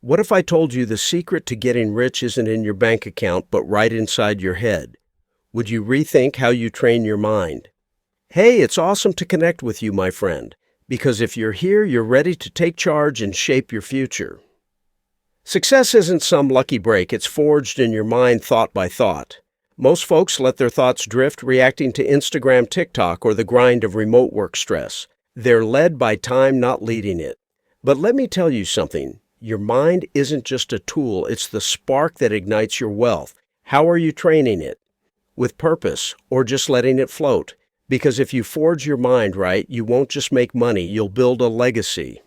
What if I told you the secret to getting rich isn't in your bank account, but right inside your head? Would you rethink how you train your mind? Hey, it's awesome to connect with you, my friend, because if you're here, you're ready to take charge and shape your future. Success isn't some lucky break, it's forged in your mind thought by thought. Most folks let their thoughts drift, reacting to Instagram, TikTok, or the grind of remote work stress. They're led by time, not leading it. But let me tell you something. Your mind isn't just a tool, it's the spark that ignites your wealth. How are you training it? With purpose, or just letting it float? Because if you forge your mind right, you won't just make money, you'll build a legacy.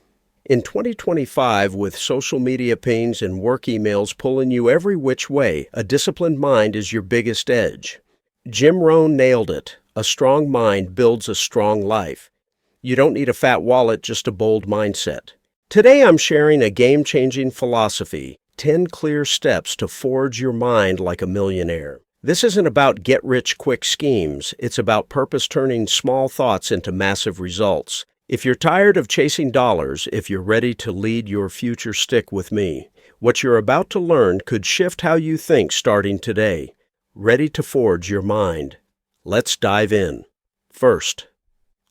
In 2025, with social media pings and work emails pulling you every which way, a disciplined mind is your biggest edge. Jim Rohn nailed it. A strong mind builds a strong life. You don't need a fat wallet, just a bold mindset. Today I'm sharing a game-changing philosophy, 10 clear steps to forge your mind like a millionaire. This isn't about get-rich-quick schemes. It's about purpose turning small thoughts into massive results. If you're tired of chasing dollars, if you're ready to lead your future, stick with me. What you're about to learn could shift how you think starting today. Ready to forge your mind. Let's dive in. First,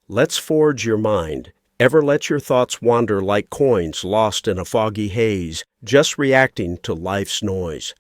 let's forge your mind. Ever let your thoughts wander like coins lost in a foggy haze, just reacting to life's noise?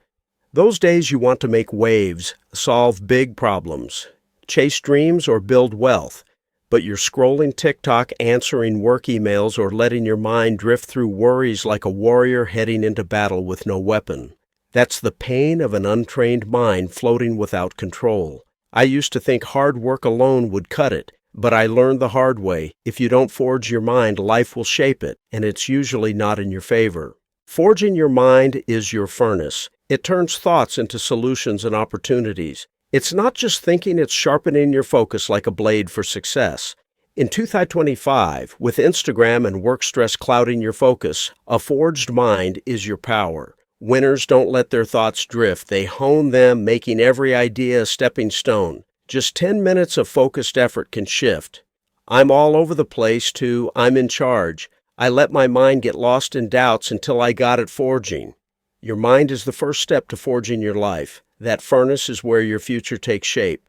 Those days you want to make waves, solve big problems, chase dreams or build wealth, but you're scrolling TikTok, answering work emails, or letting your mind drift through worries like a warrior heading into battle with no weapon. That's the pain of an untrained mind floating without control. I used to think hard work alone would cut it. But I learned the hard way. If you don't forge your mind, life will shape it, and it's usually not in your favor. Forging your mind is your furnace. It turns thoughts into solutions and opportunities. It's not just thinking, it's sharpening your focus like a blade for success. In 2025, with Instagram and work stress clouding your focus, a forged mind is your power. Winners don't let their thoughts drift. They hone them, making every idea a stepping stone. Just 10 minutes of focused effort can shift. I'm all over the place to I'm in charge. I let my mind get lost in doubts until I got it forging. Your mind is the first step to forging your life. That furnace is where your future takes shape.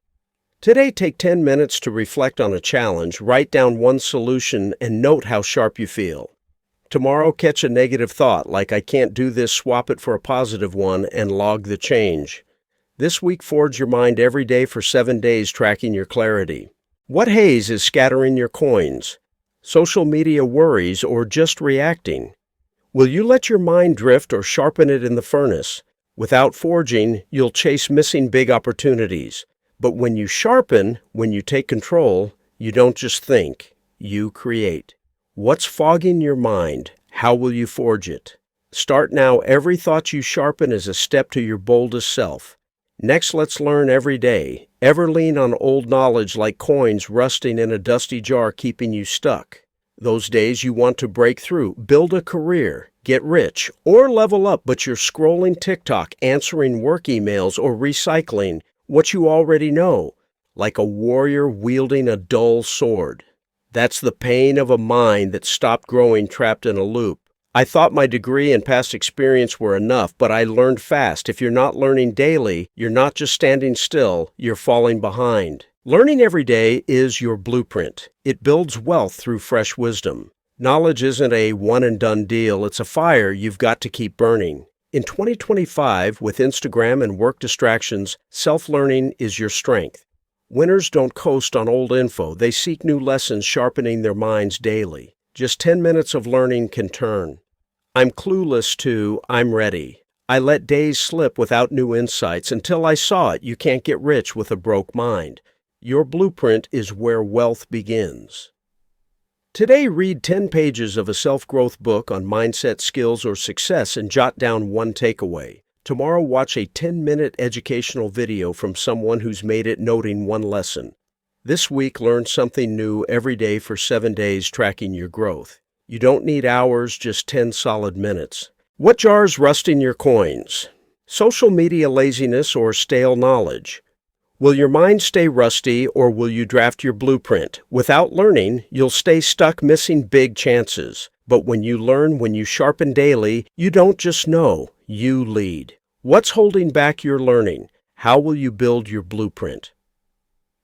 Today, take 10 minutes to reflect on a challenge, write down one solution, and note how sharp you feel. Tomorrow, catch a negative thought like I can't do this, swap it for a positive one, and log the change. This week, forge your mind every day for 7 days, tracking your clarity. What haze is scattering your coins? Social media worries or just reacting? Will you let your mind drift or sharpen it in the furnace? Without forging, you'll chase missing big opportunities. But when you sharpen, when you take control, you don't just think, you create. What's fogging your mind? How will you forge it? Start now. Every thought you sharpen is a step to your boldest self. Next, let's learn every day. Ever lean on old knowledge like coins rusting in a dusty jar, keeping you stuck? Those days you want to break through, build a career, get rich, or level up, but you're scrolling TikTok, answering work emails, or recycling what you already know, like a warrior wielding a dull sword. That's the pain of a mind that stopped growing, trapped in a loop. I thought my degree and past experience were enough, but I learned fast. If you're not learning daily, you're not just standing still, you're falling behind. Learning every day is your blueprint. It builds wealth through fresh wisdom. Knowledge isn't a one-and-done deal. It's a fire you've got to keep burning. In 2025, with Instagram and work distractions, self-learning is your strength. Winners don't coast on old info. They seek new lessons, sharpening their minds daily. Just 10 minutes of learning can turn. I'm clueless to I'm ready. I let days slip without new insights until I saw it. You can't get rich with a broke mind. Your blueprint is where wealth begins. Today, read 10 pages of a self-growth book on mindset, skills, or success and jot down one takeaway. Tomorrow, watch a 10-minute educational video from someone who's made it, noting one lesson. This week, learn something new every day for 7 days, tracking your growth. You don't need hours, just 10 solid minutes. What jar's rusting your coins? Social media laziness or stale knowledge? Will your mind stay rusty, or will you draft your blueprint? Without learning, you'll stay stuck, missing big chances. But when you learn, when you sharpen daily, you don't just know, you lead. What's holding back your learning? How will you build your blueprint?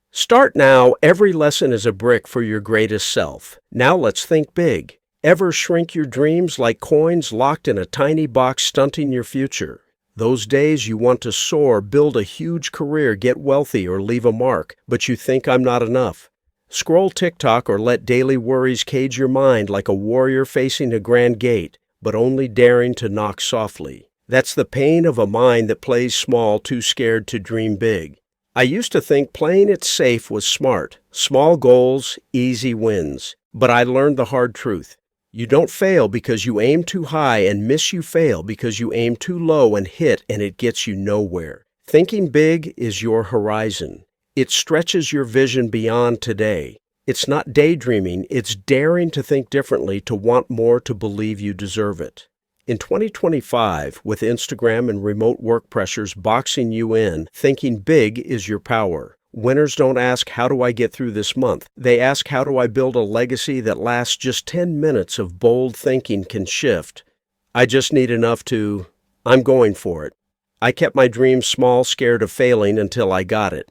Start now. Every lesson is a brick for your greatest self. Now let's think big. Ever shrink your dreams like coins locked in a tiny box, stunting your future? Those days you want to soar, build a huge career, get wealthy, or leave a mark, but you think I'm not enough. Scroll TikTok or let daily worries cage your mind like a warrior facing a grand gate, but only daring to knock softly. That's the pain of a mind that plays small, too scared to dream big. I used to think playing it safe was smart. Small goals, easy wins. But I learned the hard truth. You don't fail because you aim too high and miss. You fail because you aim too low and hit, and it gets you nowhere. Thinking big is your horizon. It stretches your vision beyond today. It's not daydreaming, it's daring to think differently, to want more, to believe you deserve it. In 2025, with Instagram and remote work pressures boxing you in, thinking big is your power. Winners don't ask, how do I get through this month? They ask, how do I build a legacy that lasts? Just 10 minutes of bold thinking can shift. I just need enough to, I'm going for it. I kept my dreams small, scared of failing, until I got it.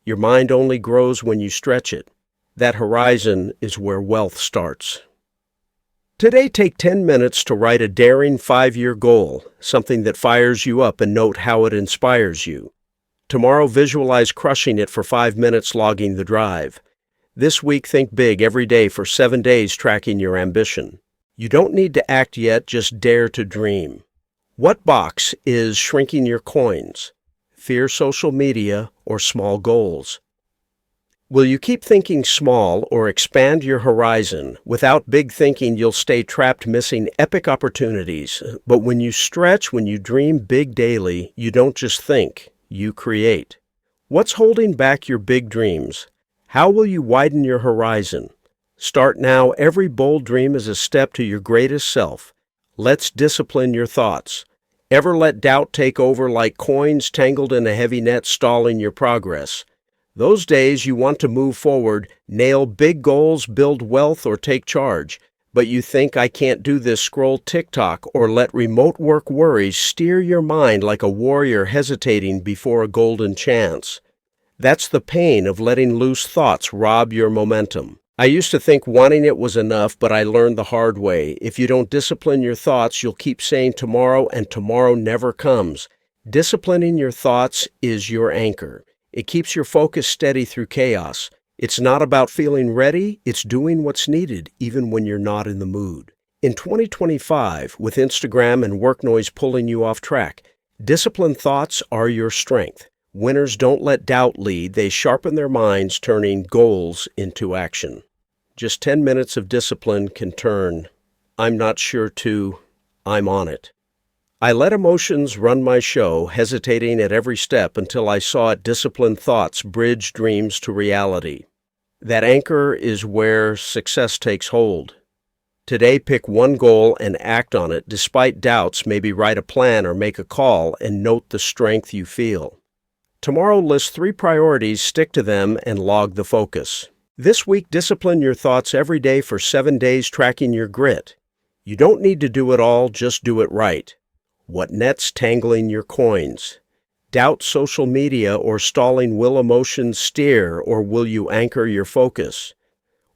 Your mind only grows when you stretch it. That horizon is where wealth starts. Today, take 10 minutes to write a daring 5-year goal, something that fires you up, and note how it inspires you. Tomorrow, visualize crushing it for 5 minutes, logging the drive. This week, think big every day for 7 days, tracking your ambition. You don't need to act yet, just dare to dream. What box is shrinking your coins? Fear, social media, or small goals? Will you keep thinking small or expand your horizon? Without big thinking, you'll stay trapped, missing epic opportunities. But when you stretch, when you dream big daily, you don't just think, you create. What's holding back your big dreams? How will you widen your horizon? Start now. Every bold dream is a step to your greatest self. Let's discipline your thoughts. Ever let doubt take over like coins tangled in a heavy net, stalling your progress? Those days you want to move forward, nail big goals, build wealth, or take charge. But you think, I can't do this. Scroll TikTok or let remote work worries steer your mind like a warrior hesitating before a golden chance. That's the pain of letting loose thoughts rob your momentum. I used to think wanting it was enough, but I learned the hard way. If you don't discipline your thoughts, you'll keep saying tomorrow, and tomorrow never comes. Disciplining your thoughts is your anchor. It keeps your focus steady through chaos. It's not about feeling ready, it's doing what's needed, even when you're not in the mood. In 2025, with Instagram and work noise pulling you off track, disciplined thoughts are your strength. Winners don't let doubt lead, they sharpen their minds, turning goals into action. Just 10 minutes of discipline can turn, I'm not sure, to, I'm on it. I let emotions run my show, hesitating at every step until I saw it. Disciplined thoughts bridge dreams to reality. That anchor is where success takes hold. Today, pick one goal and act on it. Despite doubts, maybe write a plan or make a call, and note the strength you feel. Tomorrow, list 3 priorities, stick to them, and log the focus. This week, discipline your thoughts every day for 7 days, tracking your grit. You don't need to do it all, just do it right. What net's tangling your coins? Doubt, social media, or stalling? Will emotions steer, or will you anchor your focus?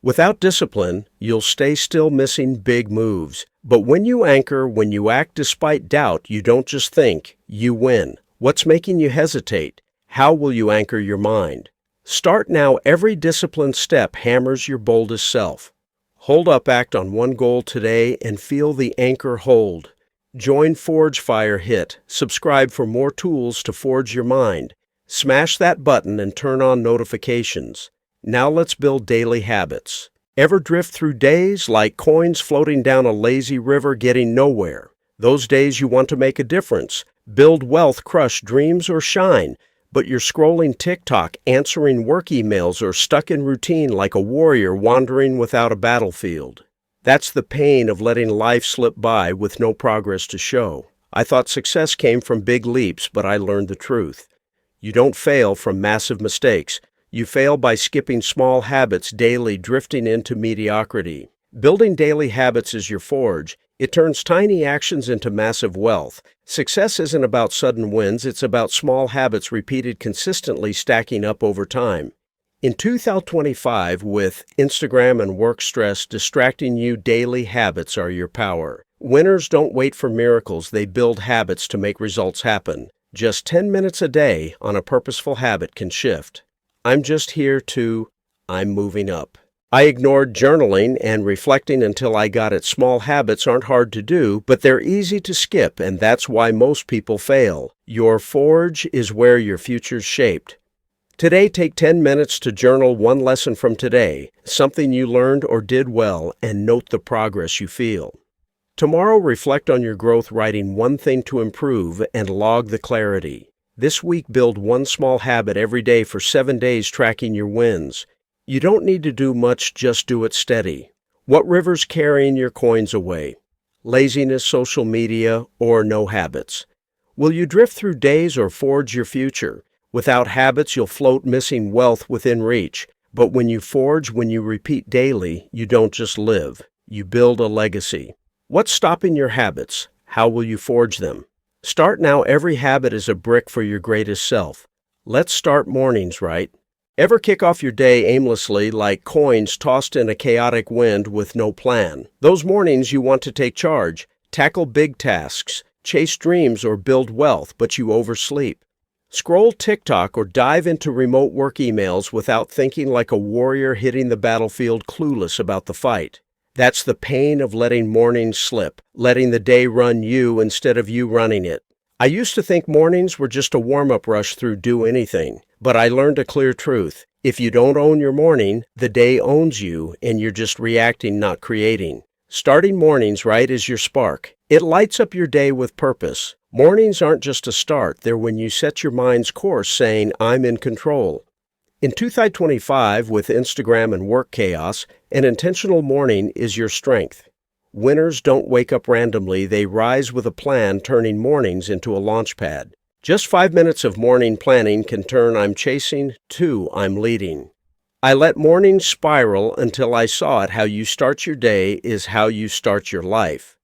Without discipline, you'll stay still, missing big moves. But when you anchor, when you act despite doubt, you don't just think, you win. What's making you hesitate? How will you anchor your mind? Start now. Every disciplined step hammers your boldest self. Hold up, act on one goal today, and feel the anchor hold. Join Forge Fire Hit. Subscribe for more tools to forge your mind. Smash that button and turn on notifications. Now let's build daily habits. Ever drift through days like coins floating down a lazy river, getting nowhere? Those days you want to make a difference, build wealth, crush dreams, or shine, but you're scrolling TikTok, answering work emails, or stuck in routine like a warrior wandering without a battlefield. That's the pain of letting life slip by with no progress to show. I thought success came from big leaps, but I learned the truth. You don't fail from massive mistakes. You fail by skipping small habits daily, drifting into mediocrity. Building daily habits is your forge. It turns tiny actions into massive wealth. Success isn't about sudden wins, it's about small habits repeated consistently stacking up over time. In 2025, with Instagram and work stress distracting you, daily habits are your power. Winners don't wait for miracles, they build habits to make results happen. Just 10 minutes a day on a purposeful habit can shift. I'm moving up. I ignored journaling and reflecting until I got it. Small habits aren't hard to do, but they're easy to skip, and that's why most people fail. Your forge is where your future's shaped. Today, take 10 minutes to journal one lesson from today, something you learned or did well, and note the progress you feel. Tomorrow, reflect on your growth, writing one thing to improve, and log the clarity. This week, build one small habit every day for 7 days, tracking your wins. You don't need to do much, just do it steady. What river's carrying your coins away? Laziness, social media, or no habits? Will you drift through days or forge your future? Without habits, you'll float, missing wealth within reach. But when you forge, when you repeat daily, you don't just live. You build a legacy. What's stopping your habits? How will you forge them? Start now. Every habit is a brick for your greatest self. Let's start mornings right. Ever kick off your day aimlessly, like coins tossed in a chaotic wind with no plan? Those mornings you want to take charge, tackle big tasks, chase dreams, or build wealth, but you oversleep. Scroll TikTok or dive into remote work emails without thinking, like a warrior hitting the battlefield, clueless about the fight. That's the pain of letting mornings slip, letting the day run you instead of you running it. I used to think mornings were just a warm-up rush through do anything, but I learned a clear truth. If you don't own your morning, the day owns you, and you're just reacting, not creating. Starting mornings right is your spark. It lights up your day with purpose. Mornings aren't just a start, they're when you set your mind's course, saying, I'm in control. In 2025, with Instagram and work chaos, an intentional morning is your strength. Winners don't wake up randomly, they rise with a plan, turning mornings into a launch pad. Just 5 minutes of morning planning can turn I'm chasing to I'm leading. I let mornings spiral until I saw it. How you start your day is how you start your life.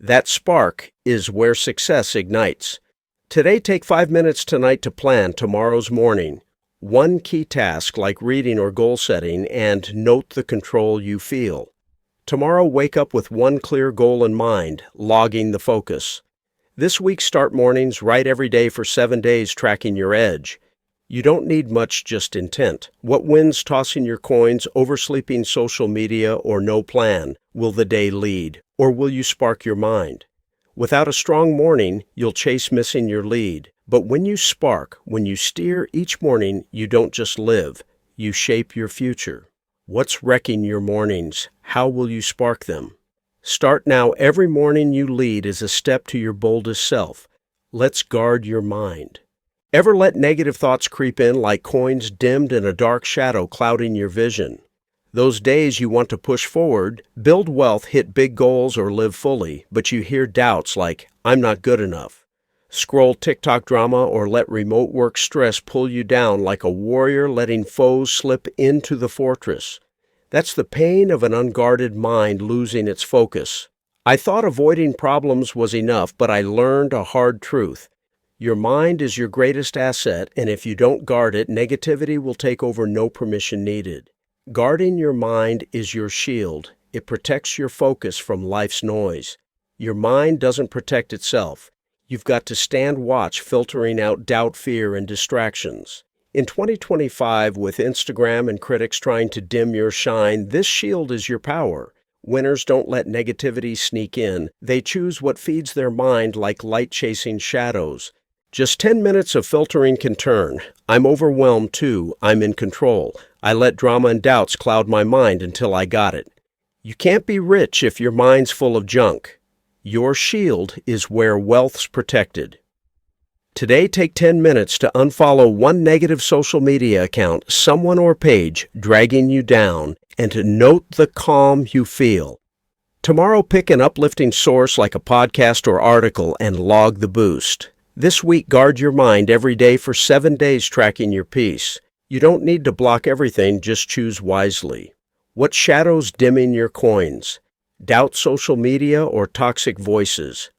That spark is where success ignites. Today, take 5 minutes tonight to plan tomorrow's morning. One key task, like reading or goal setting, and note the control you feel. Tomorrow, wake up with one clear goal in mind, logging the focus. This week, start mornings right every day for 7 days, tracking your edge. You don't need much, just intent. What wins tossing your coins, oversleeping social media, or no plan? Will the day lead, or will you spark your mind? Without a strong morning, you'll chase, missing your lead. But when you spark, when you steer each morning, you don't just live, you shape your future. What's wrecking your mornings? How will you spark them? Start now. Every morning you lead is a step to your boldest self. Let's guard your mind. Ever let negative thoughts creep in, like coins dimmed in a dark shadow clouding your vision? Those days you want to push forward, build wealth, hit big goals, or live fully, but you hear doubts like, I'm not good enough. Scroll TikTok drama or let remote work stress pull you down, like a warrior letting foes slip into the fortress. That's the pain of an unguarded mind losing its focus. I thought avoiding problems was enough, but I learned a hard truth. Your mind is your greatest asset, and if you don't guard it, negativity will take over, no permission needed. Guarding your mind is your shield. It protects your focus from life's noise. Your mind doesn't protect itself. You've got to stand watch, filtering out doubt, fear, and distractions. In 2025, with Instagram and critics trying to dim your shine, this shield is your power. Winners don't let negativity sneak in. They choose what feeds their mind, like light chasing shadows. Just 10 minutes of filtering can turn. I'm overwhelmed too. I'm in control. I let drama and doubts cloud my mind until I got it. You can't be rich if your mind's full of junk. Your shield is where wealth's protected. Today, take 10 minutes to unfollow one negative social media account, someone or page dragging you down, and to note the calm you feel. Tomorrow, pick an uplifting source like a podcast or article and log the boost. This week, guard your mind every day for 7 days, tracking your peace. You don't need to block everything, just choose wisely. What shadows dimming your coins? Doubt social media or toxic voices?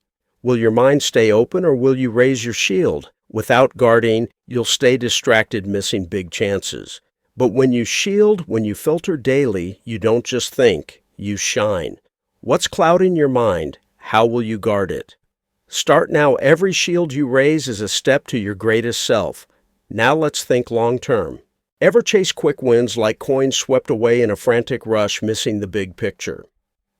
Will your mind stay open or will you raise your shield? Without guarding, you'll stay distracted, missing big chances. But when you shield, when you filter daily, you don't just think, you shine. What's clouding your mind? How will you guard it? Start now. Every shield you raise is a step to your greatest self. Now let's think long term. Ever chase quick wins like coins swept away in a frantic rush, missing the big picture?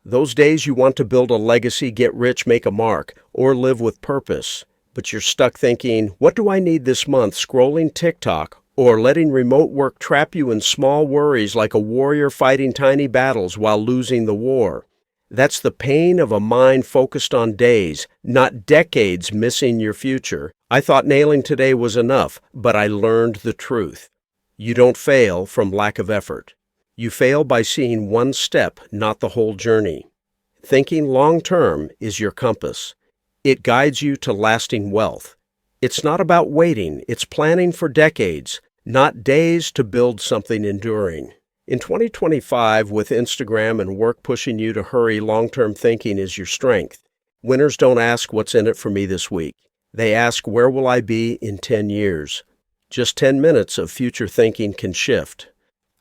Those days you want to build a legacy, get rich, make a mark, or live with purpose. But you're stuck thinking, what do I need this month, scrolling TikTok, or letting remote work trap you in small worries like a warrior fighting tiny battles while losing the war. That's the pain of a mind focused on days, not decades, missing your future. I thought nailing today was enough, but I learned the truth. You don't fail from lack of effort. You fail by seeing one step, not the whole journey. Thinking long term is your compass. It guides you to lasting wealth. It's not about waiting, it's planning for decades, not days to build something enduring. In 2025, with Instagram and work pushing you to hurry, long-term thinking is your strength. Winners don't ask what's in it for me this week. They ask where will I be in 10 years? Just 10 minutes of future thinking can shift.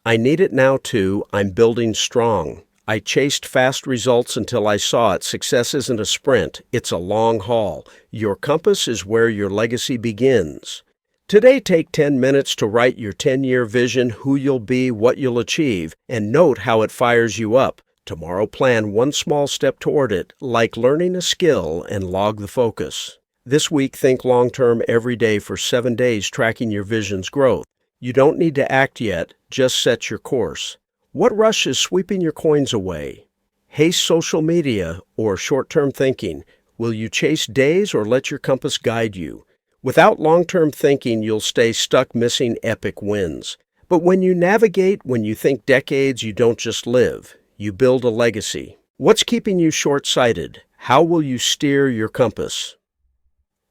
I need it now too. I'm building strong. I chased fast results until I saw it. Success isn't a sprint, it's a long haul. Your compass is where your legacy begins. Today, take 10 minutes to write your 10-year vision, who you'll be, what you'll achieve, and note how it fires you up. Tomorrow, plan one small step toward it, like learning a skill, and log the focus. This week, think long-term every day for 7 days, tracking your vision's growth. You don't need to act yet, just set your course. What rush is sweeping your coins away? Haste social media or short-term thinking? Will you chase days or let your compass guide you? Without long-term thinking, you'll stay stuck, missing epic wins. But when you navigate, when you think decades, you don't just live. You build a legacy. What's keeping you short-sighted? How will you steer your compass?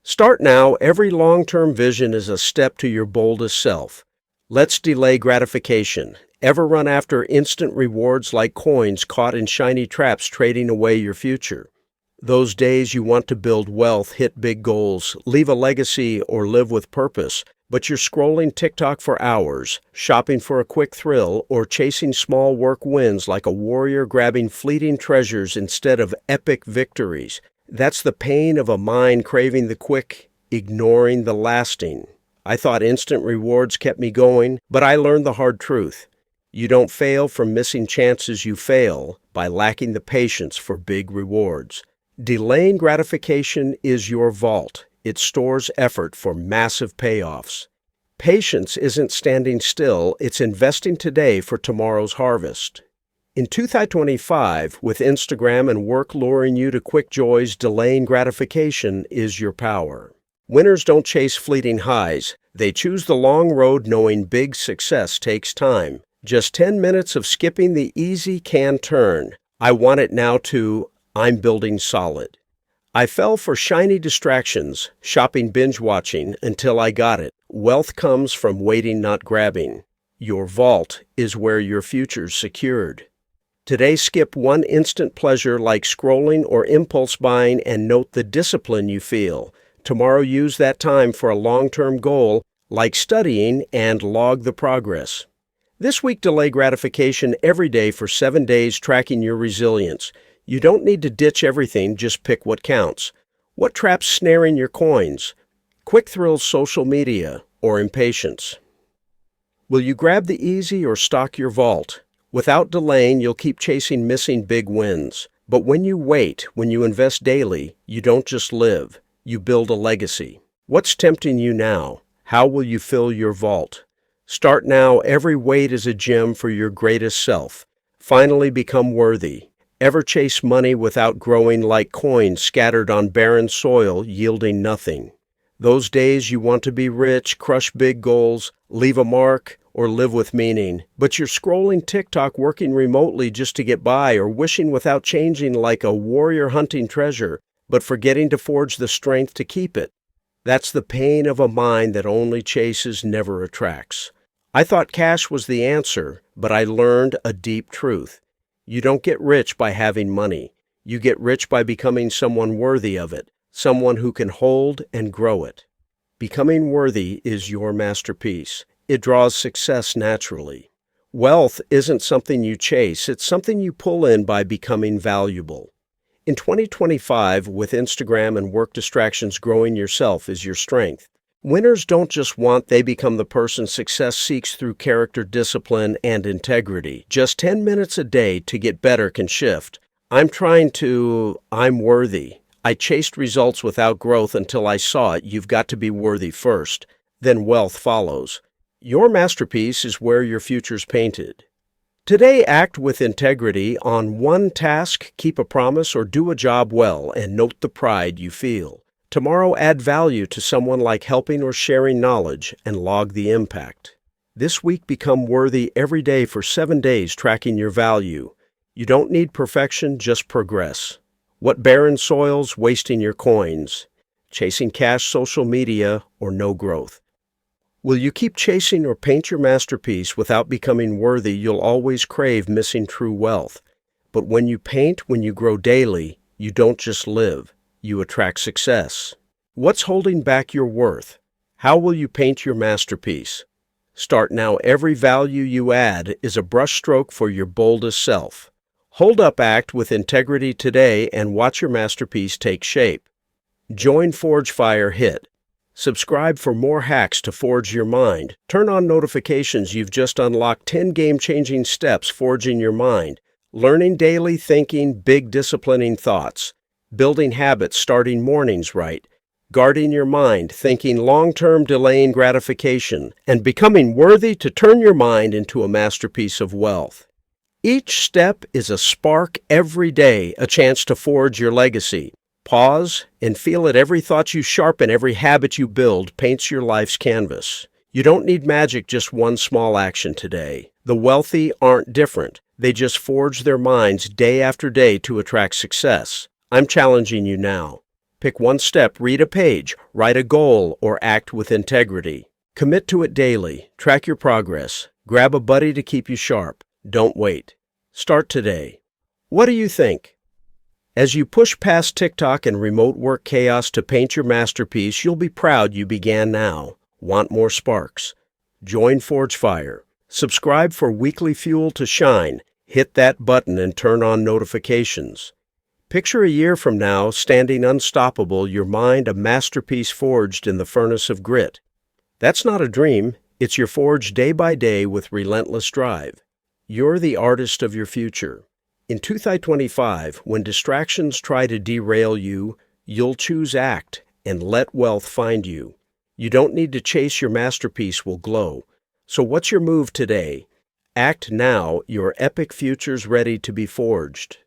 Start now. Every long-term vision is a step to your boldest self. Let's delay gratification. Ever run after instant rewards like coins caught in shiny traps, trading away your future? Those days you want to build wealth, hit big goals, leave a legacy, or live with purpose, but you're scrolling TikTok for hours, shopping for a quick thrill, or chasing small work wins like a warrior grabbing fleeting treasures instead of epic victories. That's the pain of a mind craving the quick, ignoring the lasting. I thought instant rewards kept me going, but I learned the hard truth. You don't fail from missing chances, you fail by lacking the patience for big rewards. Delaying gratification is your vault. It stores effort for massive payoffs. Patience isn't standing still, it's investing today for tomorrow's harvest. In 2025, with Instagram and work luring you to quick joys, delaying gratification is your power. Winners don't chase fleeting highs. They choose the long road knowing big success takes time. Just 10 minutes of skipping the easy can turn. I want it now too. I'm building solid. I fell for shiny distractions, shopping, binge watching, until I got it. Wealth comes from waiting, not grabbing. Your vault is where your future's secured. Today, skip one instant pleasure like scrolling or impulse buying and note the discipline you feel. Tomorrow, use that time for a long-term goal like studying and log the progress. This week, delay gratification every day for 7 days, tracking your resilience. You don't need to ditch everything, just pick what counts. What traps snaring your coins? Quick thrills, social media, or impatience? Will you grab the easy or stock your vault? Without delaying, you'll keep chasing missing big wins. But when you wait, when you invest daily, you don't just live. You build a legacy. What's tempting you now? How will you fill your vault? Start now. Every wait is a gem for your greatest self. Finally become worthy. Ever chase money without growing like coins scattered on barren soil, yielding nothing? Those days you want to be rich, crush big goals, leave a mark, or live with meaning. But you're scrolling TikTok, working remotely just to get by, or wishing without changing like a warrior hunting treasure, but forgetting to forge the strength to keep it. That's the pain of a mind that only chases, never attracts. I thought cash was the answer, but I learned a deep truth. You don't get rich by having money. You get rich by becoming someone worthy of it, someone who can hold and grow it. Becoming worthy is your masterpiece. It draws success naturally. Wealth isn't something you chase, it's something you pull in by becoming valuable. In 2025, with Instagram and work distractions, growing yourself is your strength. Winners don't just want, they become the person success seeks through character, discipline, and integrity. Just 10 minutes a day to get better can shift. I'm worthy. I chased results without growth until I saw it. You've got to be worthy first. Then wealth follows. Your masterpiece is where your future's painted. Today, act with integrity on one task, keep a promise, or do a job well, and note the pride you feel. Tomorrow, add value to someone like helping or sharing knowledge, and log the impact. This week, become worthy every day for 7 days, tracking your value. You don't need perfection, just progress. What barren soils, wasting your coins? Chasing cash, social media, or no growth? Will you keep chasing or paint your masterpiece without becoming worthy? You'll always crave missing true wealth. But when you paint, when you grow daily, you don't just live. You attract success. What's holding back your worth? How will you paint your masterpiece? Start now. Every value you add is a brushstroke for your boldest self. Hold up, act with integrity today, and watch your masterpiece take shape. Join Forge Fire Hit. Subscribe for more hacks to forge your mind. Turn on notifications. You've just unlocked 10 game-changing steps forging your mind. Learning daily, thinking big, disciplining thoughts. Building habits, starting mornings right. Guarding your mind, thinking long-term, delaying gratification. And becoming worthy to turn your mind into a masterpiece of wealth. Each step is a spark every day, a chance to forge your legacy. Pause and feel it. Every thought you sharpen, every habit you build, paints your life's canvas. You don't need magic, just one small action today. The wealthy aren't different. They just forge their minds day after day to attract success. I'm challenging you now. Pick one step, read a page, write a goal, or act with integrity. Commit to it daily. Track your progress. Grab a buddy to keep you sharp. Don't wait. Start today. What do you think? As you push past TikTok and remote work chaos to paint your masterpiece, you'll be proud you began now. Want more sparks? Join Forge Fire. Subscribe for weekly fuel to shine. Hit that button and turn on notifications. Picture a year from now, standing unstoppable, your mind a masterpiece forged in the furnace of grit. That's not a dream. It's your forge day by day with relentless drive. You're the artist of your future. In 2025, when distractions try to derail you, you'll choose act and let wealth find you. You don't need to chase, your masterpiece will glow. So what's your move today? Act now, your epic future's ready to be forged.